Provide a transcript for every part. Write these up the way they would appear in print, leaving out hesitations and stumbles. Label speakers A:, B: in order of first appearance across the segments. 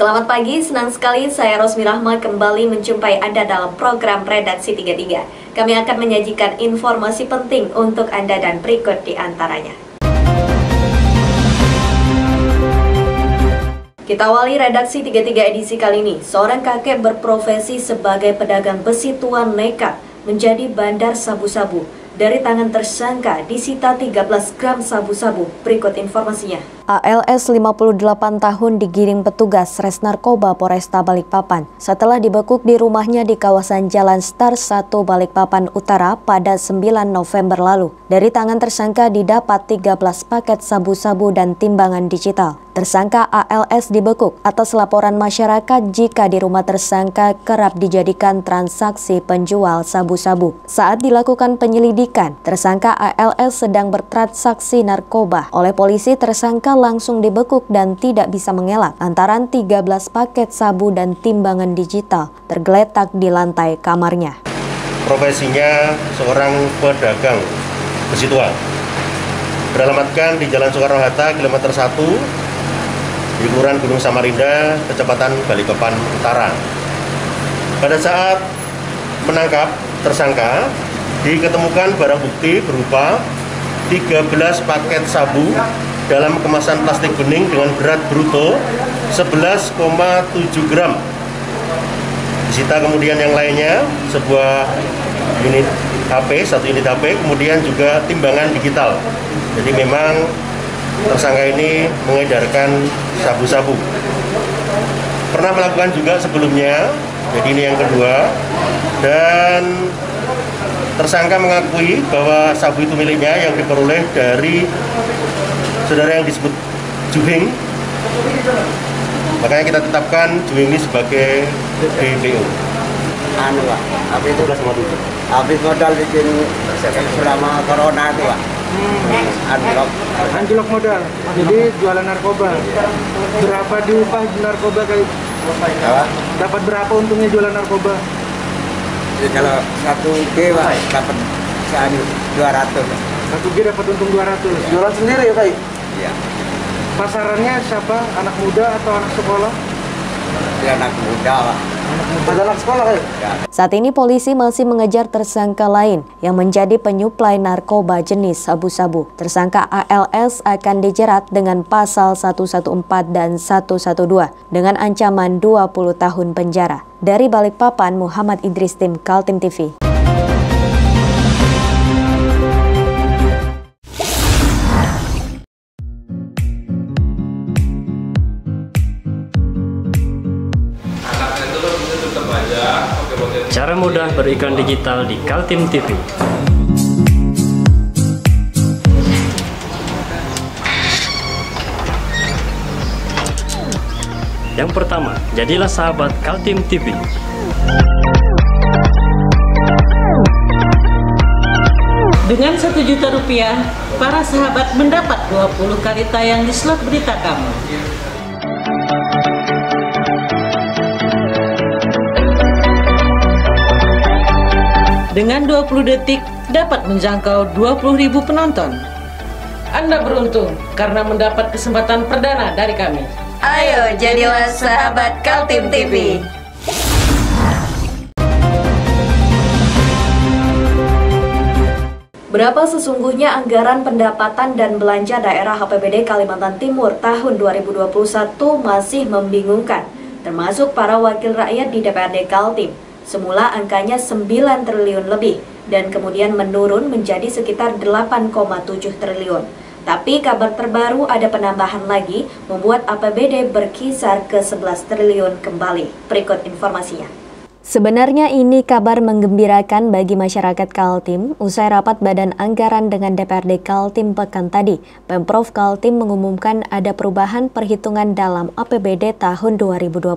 A: Selamat pagi, senang sekali saya Rosmi Rahma kembali menjumpai Anda dalam program Redaksi 33. Kami akan menyajikan informasi penting untuk Anda dan berikut di antaranya. Kita awali Redaksi 33 edisi kali ini. Seorang kakek berprofesi sebagai pedagang besi tua nekat menjadi bandar sabu-sabu. Dari tangan tersangka disita 13 gram sabu-sabu. Berikut informasinya. ALS 58 tahun digiring petugas Res Narkoba Polresta Balikpapan setelah dibekuk di rumahnya di kawasan Jalan Star 1 Balikpapan Utara pada 9 November lalu. Dari tangan tersangka didapat 13 paket sabu-sabu dan timbangan digital. Tersangka ALS dibekuk atas laporan masyarakat jika di rumah tersangka kerap dijadikan transaksi penjual sabu-sabu. Saat dilakukan penyelidikan, tersangka ALS sedang bertransaksi narkoba. Oleh polisi, tersangka langsung dibekuk dan tidak bisa mengelak lantaran 13 paket sabu dan timbangan digital tergeletak di lantai kamarnya.
B: Profesinya seorang pedagang besi tua. Beralamatkan di Jalan Soekarno-Hatta, kilometer 1, di Kelurahan Gunung Samarinda, Kecamatan Balikpapan Utara. Pada saat menangkap tersangka, diketemukan barang bukti berupa 13 paket sabu dalam kemasan plastik bening dengan berat bruto 11,7 gram. Disita kemudian yang lainnya, sebuah unit HP, satu unit HP, kemudian juga timbangan digital. Jadi memang tersangka ini mengedarkan sabu-sabu. Pernah melakukan juga sebelumnya, jadi ini yang kedua. Dan tersangka mengakui bahwa sabu itu miliknya yang diperoleh dari saudara yang disebut Juhing. Makanya kita tetapkan Juhing ini sebagai DPO.
C: Pak, habis modal bikin selama corona itu, Pak.
D: Anjlok modal, jadi jualan narkoba. Berapa diupah narkoba kayak? Dapat berapa untungnya jualan narkoba?
C: Jadi kalau 1G, Pak, dapat 200.
D: 1G dapat untung 200. Jualan sendiri ya, Pak?
C: Iya.
D: Pasarannya siapa? Anak muda atau anak sekolah?
C: Ya, anak muda, Pak.
D: Ada anak sekolah, Pak? Ya.
A: Saat ini polisi masih mengejar tersangka lain yang menjadi penyuplai narkoba jenis sabu-sabu. Tersangka ALS akan dijerat dengan pasal 114 dan 112 dengan ancaman 20 tahun penjara. Dari Balikpapan, Muhammad Idris, tim Kaltim TV.
E: Cara mudah beriklan digital di Kaltim TV. Yang pertama, jadilah sahabat Kaltim TV.
F: Dengan Rp1.000.000, para sahabat mendapat 20 kali tayang di slot berita kamu. Dengan 20 detik dapat menjangkau 20.000 penonton. Anda beruntung karena mendapat kesempatan perdana dari kami.
A: Ayo jadilah sahabat Kaltim TV. Berapa sesungguhnya anggaran pendapatan dan belanja daerah APBD Kalimantan Timur tahun 2021 masih membingungkan, termasuk para wakil rakyat di DPRD Kaltim. Semula angkanya 9 triliun lebih dan kemudian menurun menjadi sekitar 8,7 triliun. Tapi kabar terbaru ada penambahan lagi membuat APBD berkisar ke 11 triliun kembali. Berikut informasinya. Sebenarnya ini kabar menggembirakan bagi masyarakat Kaltim. Usai rapat Badan Anggaran dengan DPRD Kaltim pekan tadi, Pemprov Kaltim mengumumkan ada perubahan perhitungan dalam APBD tahun 2021.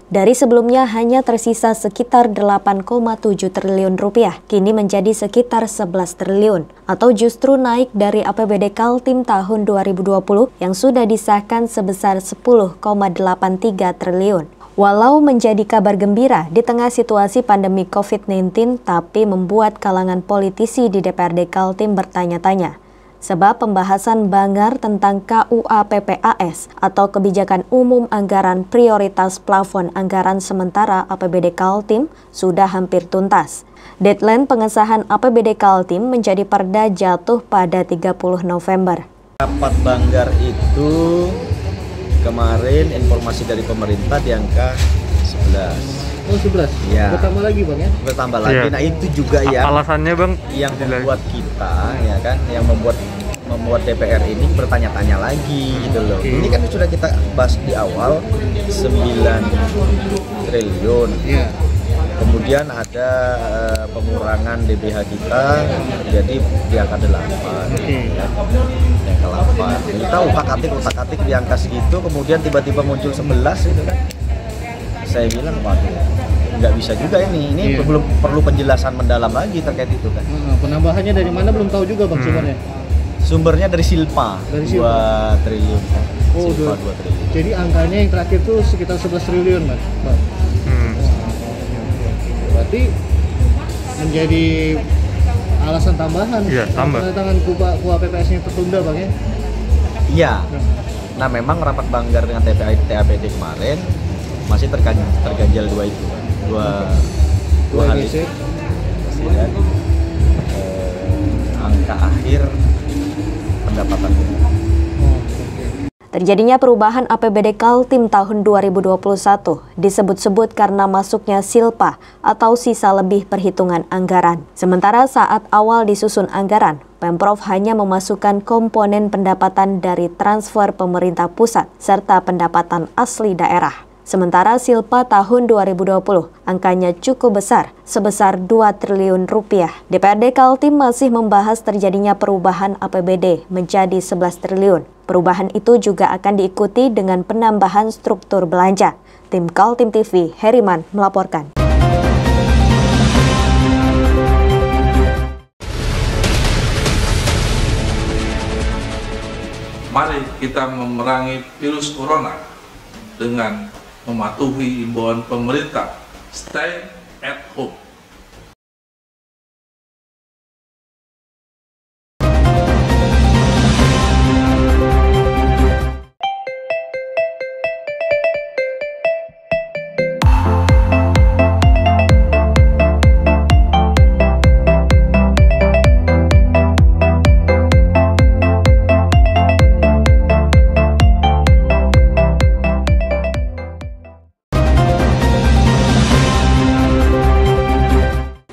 A: Dari sebelumnya hanya tersisa sekitar 8,7 triliun rupiah, kini menjadi sekitar 11 triliun, atau justru naik dari APBD Kaltim tahun 2020 yang sudah disahkan sebesar 10,83 triliun. Walau menjadi kabar gembira di tengah situasi pandemi COVID-19, tapi membuat kalangan politisi di DPRD Kaltim bertanya-tanya, sebab pembahasan Banggar tentang KUA PPAS atau Kebijakan Umum Anggaran Prioritas Plafon Anggaran Sementara APBD Kaltim sudah hampir tuntas. Deadline pengesahan APBD Kaltim menjadi perda jatuh pada 30 November.
G: Rapat Banggar itu kemarin informasi dari pemerintah di angka 11.
D: Oh 11?
G: Ya.
D: Bertambah lagi Bang ya?
G: Bertambah lagi.
H: Ya.
G: Nah itu juga ya.
H: Alasannya Bang?
G: Yang membuat kita ya kan, yang membuat DPR ini bertanya-tanya lagi gitu loh. Ini kan sudah kita bahas di awal 9 triliun.
D: Iya.
G: Kemudian ada pengurangan DBH kita jadi di angka 8. Ya. Di angka 8. Kita utak-atik di angka segitu, kemudian tiba-tiba muncul 11 itu kan. Saya bilang waduh, nggak bisa juga ini belum perlu penjelasan mendalam lagi terkait itu kan.
D: Penambahannya dari mana belum tahu juga Bang sumbernya.
G: Sumbernya dari Silpa, 2 triliun.
D: Oh,
G: Silpa 2 triliun.
D: Jadi angkanya yang terakhir tuh sekitar 11 triliun Bang. Berarti menjadi alasan tambahan.
H: Iya, tambah.
D: Tangan KUA PPS-nya tertunda Bang ya.
G: Iya. Nah memang rapat Banggar dengan TAPD kemarin masih terganjal dua hal itu. Dan angka akhir pendapatan.
A: Terjadinya perubahan APBD Kaltim tahun 2021 disebut-sebut karena masuknya silpa atau sisa lebih perhitungan anggaran. Sementara saat awal disusun anggaran, Pemprov hanya memasukkan komponen pendapatan dari transfer pemerintah pusat serta pendapatan asli daerah. Sementara silpa tahun 2020 angkanya cukup besar, sebesar 2 triliun rupiah. DPRD Kaltim masih membahas terjadinya perubahan APBD menjadi 11 triliun. Perubahan itu juga akan diikuti dengan penambahan struktur belanja. Tim Kaltim TV, Heriman melaporkan.
I: Mari kita memerangi virus corona dengan mematuhi imbauan pemerintah, stay at home.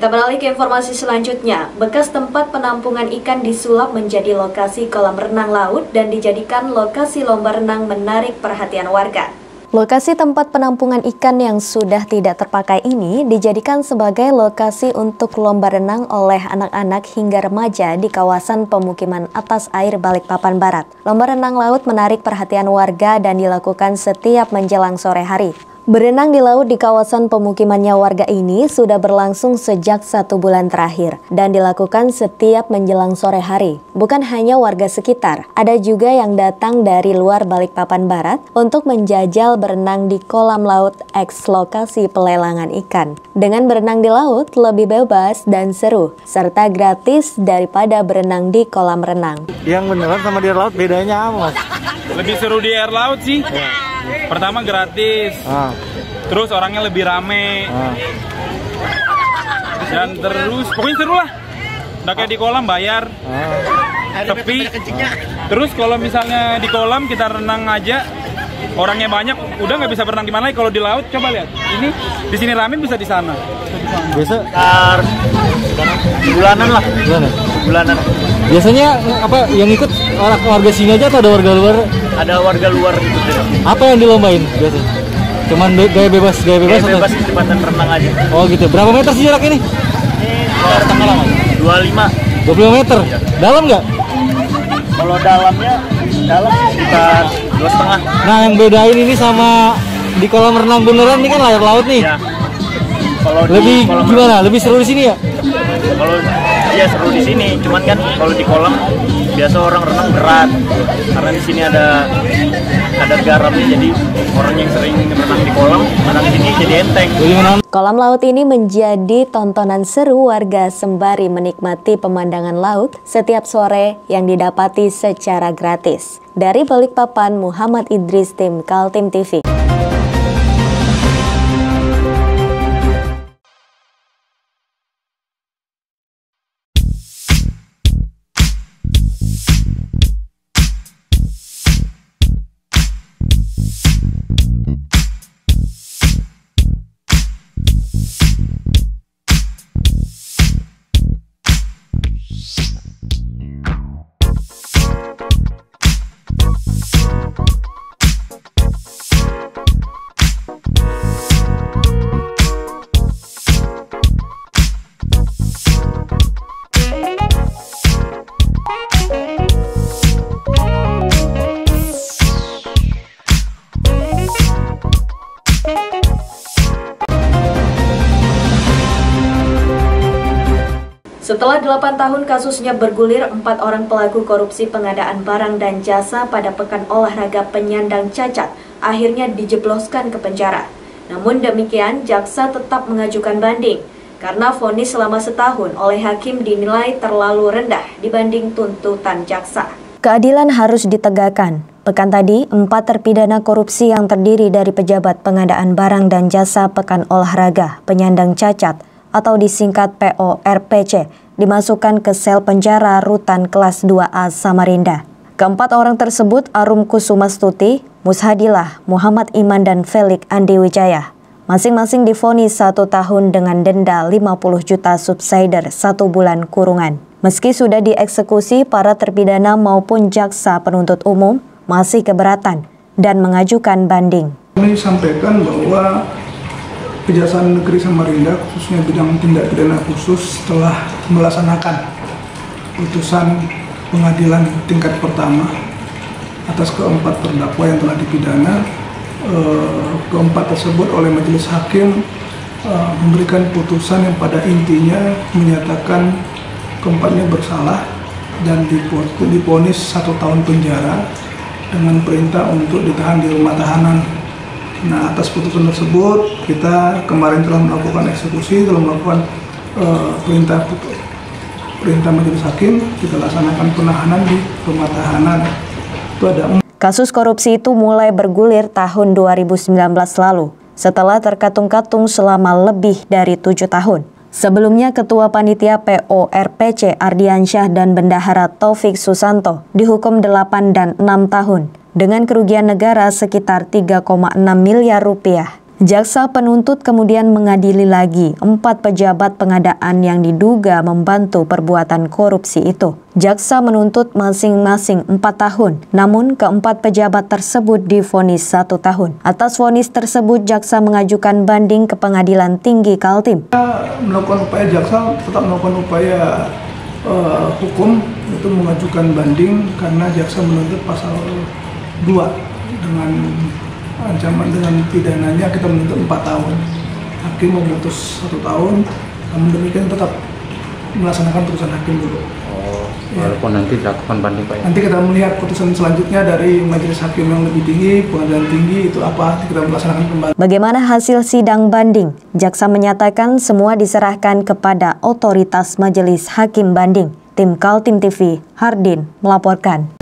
A: Kita beralih ke informasi selanjutnya. Bekas tempat penampungan ikan disulap menjadi lokasi kolam renang laut dan dijadikan lokasi lomba renang menarik perhatian warga. Lokasi tempat penampungan ikan yang sudah tidak terpakai ini dijadikan sebagai lokasi untuk lomba renang oleh anak-anak hingga remaja di kawasan pemukiman atas air Balikpapan Barat. Lomba renang laut menarik perhatian warga dan dilakukan setiap menjelang sore hari. Berenang di laut di kawasan pemukimannya warga ini sudah berlangsung sejak 1 bulan terakhir dan dilakukan setiap menjelang sore hari. Bukan hanya warga sekitar, ada juga yang datang dari luar Balikpapan Barat untuk menjajal berenang di kolam laut eks lokasi pelelangan ikan. Dengan berenang di laut lebih bebas dan seru, serta gratis daripada berenang di kolam renang.
D: Yang beneran sama di air laut bedanya apa Mas?
J: Lebih seru di air laut sih. Pertama gratis, terus orangnya lebih rame, dan terus pokoknya seru lah. Udah kayak di kolam bayar, sepi. Terus kalau misalnya di kolam kita renang aja, orangnya banyak, udah nggak bisa berenang di mana lagi. Kalau di laut coba lihat, ini di sini rame bisa di sana.
D: Biasa
J: Bulanan lah. Bulanan.
D: Biasanya apa yang ikut orang warga sini aja atau ada warga luar?
J: Ada warga luar gitu.
D: Apa yang dilombain biasanya? Cuman gaya bebas atau?
J: Kecepatan renang aja.
D: Oh gitu. Berapa meter sih jarak ini?
J: Ini setengah lama.
D: 25 meter. Dalam nggak?
J: Kalau dalamnya sekitar 2,5.
D: Nah yang bedain ini sama di kolam renang beneran ini kan air laut nih.
J: Ya. Kalau
D: lebih gimana? Lebih seru di sini ya?
J: Kalau iya seru di sini, cuman kan kalau di kolam biasa orang renang berat karena di sini ada
E: kadar garamnya, jadi orang yang sering renang di kolam renang di sini jadi enteng.
A: Kolam laut ini menjadi tontonan seru warga sembari menikmati pemandangan laut setiap sore yang didapati secara gratis. Dari Balikpapan, Muhammad Idris, tim Kaltim TV. Setelah 8 tahun kasusnya bergulir, 4 orang pelaku korupsi pengadaan barang dan jasa pada Pekan Olahraga Penyandang Cacat akhirnya dijebloskan ke penjara. Namun demikian, jaksa tetap mengajukan banding karena vonis selama setahun oleh hakim dinilai terlalu rendah dibanding tuntutan jaksa. Keadilan harus ditegakkan. Pekan tadi, 4 terpidana korupsi yang terdiri dari pejabat pengadaan barang dan jasa Pekan Olahraga Penyandang Cacat atau disingkat PORPC, dimasukkan ke sel penjara rutan kelas 2A Samarinda. Keempat orang tersebut Arum Kusumastuti, Mushadilah, Muhammad Iman, dan Felix Andi Wijaya. Masing-masing divonis 1 tahun dengan denda 50 juta subsidiar 1 bulan kurungan. Meski sudah dieksekusi, para terpidana maupun jaksa penuntut umum masih keberatan dan mengajukan banding.
H: Kami sampaikan bahwa Kejaksaan Negeri Samarinda, khususnya bidang tindak pidana khusus, telah melaksanakan putusan pengadilan tingkat pertama atas keempat terdakwa yang telah dipidana. Keempat tersebut oleh majelis hakim memberikan putusan yang pada intinya menyatakan keempatnya bersalah dan divonis 1 tahun penjara dengan perintah untuk ditahan di rumah tahanan. Nah, atas putusan tersebut kita kemarin telah melakukan eksekusi, telah melakukan perintah majelis hakim, kita laksanakan penahanan di rumah tahanan. Itu ada.
A: Kasus korupsi itu mulai bergulir tahun 2019 lalu setelah terkatung-katung selama lebih dari 7 tahun. Sebelumnya Ketua Panitia PORPC Ardiansyah dan Bendahara Taufik Susanto dihukum 8 dan 6 tahun dengan kerugian negara sekitar 3,6 miliar rupiah. Jaksa penuntut kemudian mengadili lagi 4 pejabat pengadaan yang diduga membantu perbuatan korupsi itu. Jaksa menuntut masing-masing 4 tahun, namun keempat pejabat tersebut divonis 1 tahun. Atas vonis tersebut, jaksa mengajukan banding ke Pengadilan Tinggi Kaltim.
H: Melakukan upaya, jaksa tetap melakukan upaya hukum, itu mengajukan banding karena jaksa menuntut pasal 2 dengan ancaman dengan pidananya kita menuntut 4 tahun. Hakim memutus 1 tahun, namun demikian tetap melaksanakan putusan hakim dulu.
K: Walaupun nanti dilakukan banding Pak.
H: Nanti kita melihat putusan selanjutnya dari majelis hakim yang lebih tinggi, pengadilan tinggi itu apa, kita melaksanakan kembali.
A: Bagaimana hasil sidang banding? Jaksa menyatakan semua diserahkan kepada otoritas majelis hakim banding. Tim Kaltim TV, Hardin melaporkan.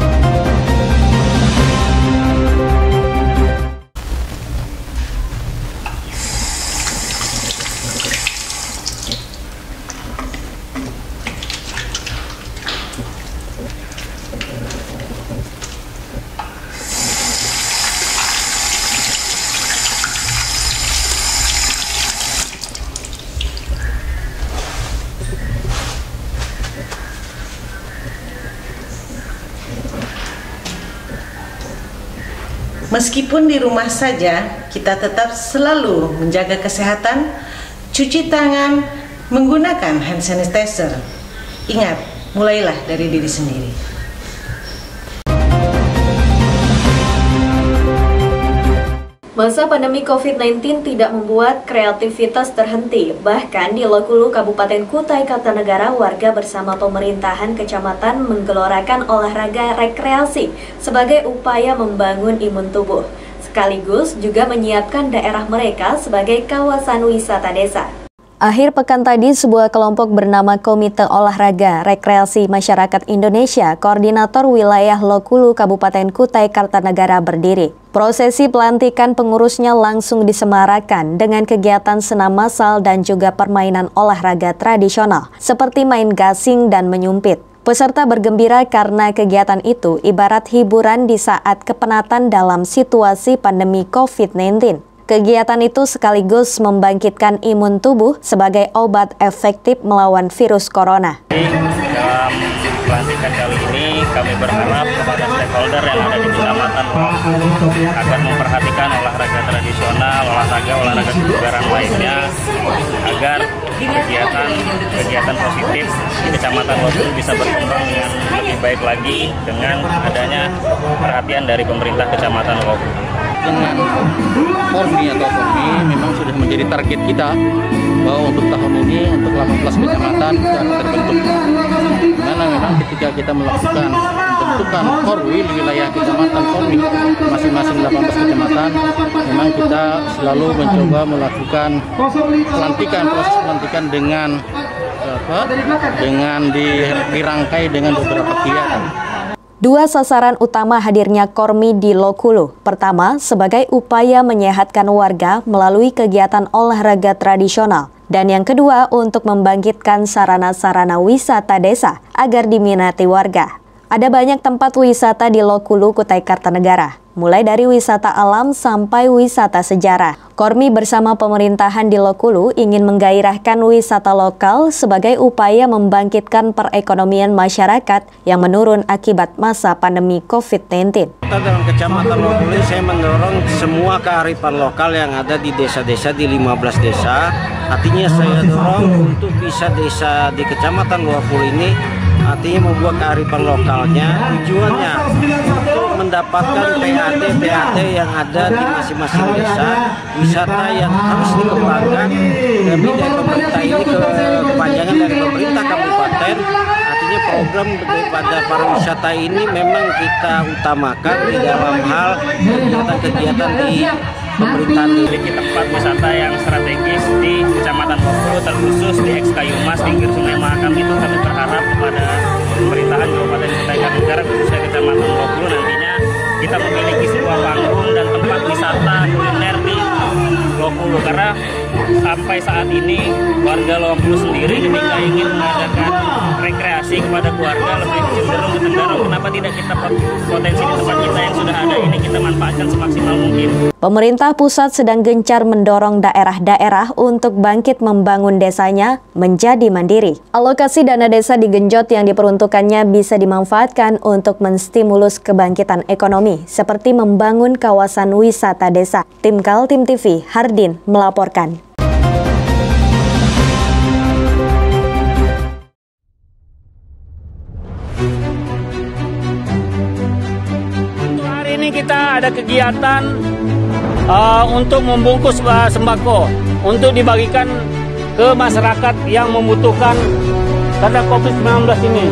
F: Meskipun di rumah saja, kita tetap selalu menjaga kesehatan, cuci tangan, menggunakan hand sanitizer. Ingat, mulailah dari diri sendiri.
A: Masa pandemi COVID-19 tidak membuat kreativitas terhenti. Bahkan di Lokulu, Kabupaten Kutai Kartanegara, warga bersama pemerintahan kecamatan menggelorakan olahraga rekreasi sebagai upaya membangun imun tubuh. Sekaligus juga menyiapkan daerah mereka sebagai kawasan wisata desa. Akhir pekan tadi, sebuah kelompok bernama Komite Olahraga Rekreasi Masyarakat Indonesia, Koordinator Wilayah Lokulu Kabupaten Kutai Kartanegara berdiri. Prosesi pelantikan pengurusnya langsung disemarakan dengan kegiatan senam massal dan juga permainan olahraga tradisional, seperti main gasing dan menyumpit. Peserta bergembira karena kegiatan itu ibarat hiburan di saat kepenatan dalam situasi pandemi COVID-19. Kegiatan itu sekaligus membangkitkan imun tubuh sebagai obat efektif melawan virus corona.
E: Dalam pelantikan kali ini, kami berharap kepada stakeholder yang ada di Kecamatan agar memperhatikan olahraga tradisional, olahraga kebugaran lainnya, agar kegiatan positif di Kecamatan Lokulu bisa berkembang dengan lebih baik lagi dengan adanya perhatian dari pemerintah Kecamatan Lokulu.
K: Dengan Kormi memang sudah menjadi target kita bahwa untuk tahun ini untuk 18 kecamatan kita akan terbentuk. Karena memang ketika kita melakukan pembentukan Korwil wilayah kecamatan Kormi masing-masing 18 kecamatan, memang kita selalu mencoba melakukan proses pelantikan dengan dirangkai dengan beberapa kegiatan.
A: Dua sasaran utama hadirnya Kormi di Lokulu. Pertama, sebagai upaya menyehatkan warga melalui kegiatan olahraga tradisional. Dan yang kedua, untuk membangkitkan sarana-sarana wisata desa agar diminati warga. Ada banyak tempat wisata di Lokulu, Kutai Kartanegara, mulai dari wisata alam sampai wisata sejarah. Kormi bersama pemerintahan di Lokulu ingin menggairahkan wisata lokal sebagai upaya membangkitkan perekonomian masyarakat yang menurun akibat masa pandemi COVID-19.
L: Dalam Kecamatan Lokulu, saya mendorong semua kearifan lokal yang ada di desa-desa, di 15 desa. Artinya saya dorong untuk bisa desa di Kecamatan Lokulu ini artinya membuat kearifan lokalnya, tujuannya untuk mendapatkan PAT yang ada di masing-masing desa, wisata yang harus dikembangkan lebih dari pemerintah ini kepanjangan dari pemerintah kabupaten. Artinya program daripada pariwisata ini memang kita utamakan di dalam hal kegiatan-kegiatan di pemerintahan.
E: Memiliki tempat wisata yang strategis di Kecamatan Lokulu, terkhusus di Ekskayumas pinggir Sungai Mahakam itu kami berharap kepada pemerintahan Kabupaten Kutai Kartanegara khususnya Kecamatan Lokulu nantinya kita memiliki sebuah panggung dan tempat wisata kuliner di Lokulu, karena sampai saat ini warga Lokulu sendiri ketika ingin mengadakan rekreasi kepada keluarga lebih cenderung ke Tenggarong. Kenapa tidak kita potensi di tempat kita yang sudah ada ini kita manfaatkan semaksimal mungkin.
A: Pemerintah pusat sedang gencar mendorong daerah-daerah untuk bangkit membangun desanya menjadi mandiri. Alokasi dana desa digenjot yang diperuntukannya bisa dimanfaatkan untuk menstimulus kebangkitan ekonomi, seperti membangun kawasan wisata desa. Tim Kaltim TV, Hardin melaporkan.
E: Hari ini kita ada kegiatan untuk membungkus sembako untuk dibagikan ke masyarakat yang membutuhkan karena COVID-19 ini.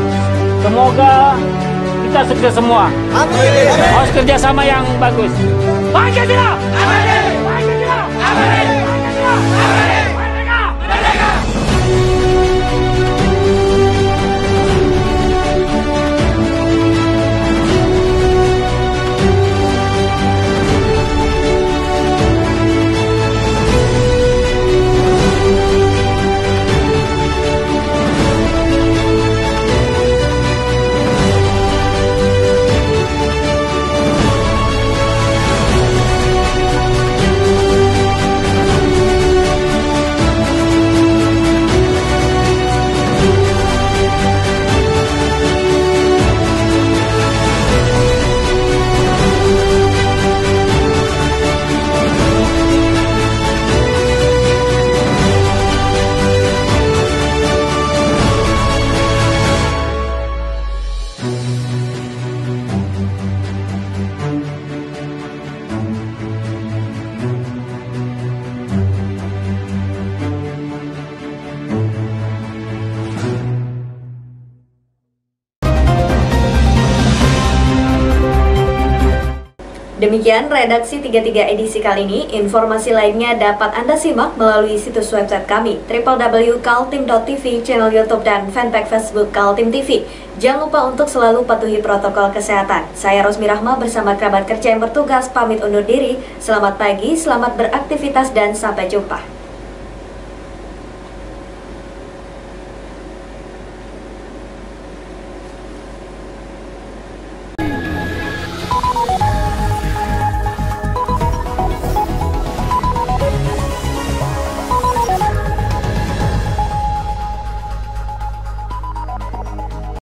E: Semoga kita sukses semua. Harus kerjasama yang bagus. Pancasila! Pancasila! Pancasila!
A: Demikian redaksi 33 edisi kali ini. Informasi lainnya dapat Anda simak melalui situs website kami www.kaltim.tv, channel YouTube dan fanpage Facebook Kaltim TV. Jangan lupa untuk selalu patuhi protokol kesehatan. Saya Rosmi Rahma bersama kerabat kerja yang bertugas pamit undur diri. Selamat pagi, selamat beraktivitas dan sampai jumpa.